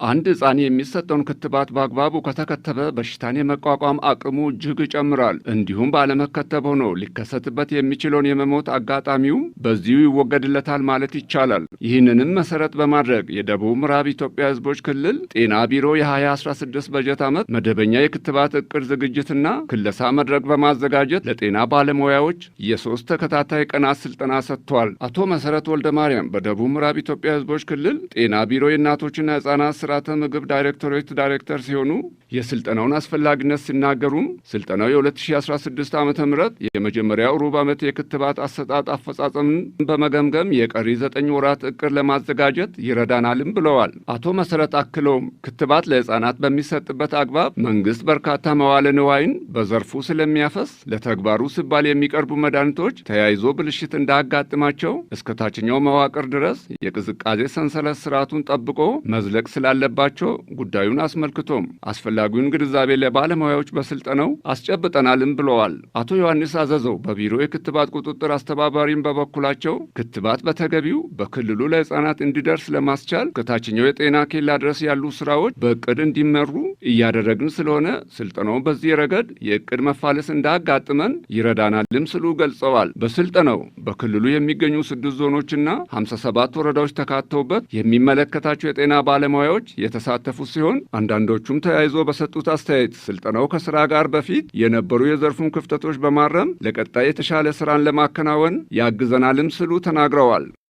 አንድ ሕፃን የሚሰጠውን ክትባት በአግባቡ ከተከተበ በሽታን የመቋቋም አቅሙ እጅግ ይጨምራል። እንዲሁም ባለመከተብ ሆኖ ሊከሰትበት የሚችለውን የመሞት አጋጣሚውም በዚሁ ይወገድለታል ማለት ይቻላል። ይህንንም መሰረት በማድረግ የደቡብ ምዕራብ ኢትዮጵያ ሕዝቦች ክልል ጤና ቢሮ የ2016 በጀት ዓመት መደበኛ የክትባት እቅድ ዝግጅትና ክለሳ መድረክ በማዘጋጀት ለጤና ባለሙያዎች የ3 ተከታታይ ቀናት ስልጠና ሰጥቷል። አቶ መሰረት ወልደ ማርያም በደቡብ ምዕራብ ኢትዮጵያ ሕዝቦች ክልል ጤና ቢሮ የእናቶችና ሕፃናት ስርዓተ ምግብ ዳይሬክቶሬት ዳይሬክተር ሲሆኑ የስልጠናውን አስፈላጊነት ሲናገሩም ስልጠናው የ2016 ዓ.ም የመጀመሪያው ሩብ ዓመት የክትባት አሰጣጥ አፈጻጸምን በመገምገም የቀሪ 9 ወራት እቅድ ለማዘጋጀት ይረዳናልም ብለዋል። አቶ መሰረት አክለውም ክትባት ለሕፃናት በሚሰጥበት አግባብ መንግስት በርካታ መዋለ ንዋይን በዘርፉ ስለሚያፈስ ለተግባሩ ሲባል የሚቀርቡ መድኃኒቶች ተያይዞ ብልሽት እንዳያጋጥማቸው እስከ ታችኛው መዋቅር ድረስ የቅዝቃዜ ሰንሰለት ስርዓቱን ጠብቆ መዝለቅ ስላለባቸው ጉዳዩን አስመልክቶም አስፈላጊውን ግንዛቤ ለባለሙያዎች በስልጠናው አስጨብጠናልም ብለዋል። አቶ ዮሐንስ አዘዘው በቢሮ የክትባት ቁጥጥር አስተባባሪም በበኩላቸው ክትባት በተገቢው በክልሉ ለሕፃናት እንዲደርስ ለማስቻል ከታችኛው የጤና ኬላ ድረስ ያሉ ስራዎች በእቅድ እንዲመሩ እያደረግን ስለሆነ ስልጠናው በዚህ ረገድ የእቅድ መፋለስ እንዳያጋጥመን ይረዳናልም ስሉ ገልጸዋል። በስልጠናው በክልሉ የሚገኙ 6 ዞኖችና 57 ወረዳዎች ተካተውበት የሚመለከታቸው የጤና ባለሙያዎች የተሳተፉ ሲሆን አንዳንዶቹም ተያይዞ በሰጡት አስተያየት ስልጠናው ከስራ ጋር በፊት የነበሩ የዘርፉን ክፍተቶች በማረም ለቀጣይ የተሻለ ስራን ለማከናወን ያግዘናልም ስሉ ተናግረዋል።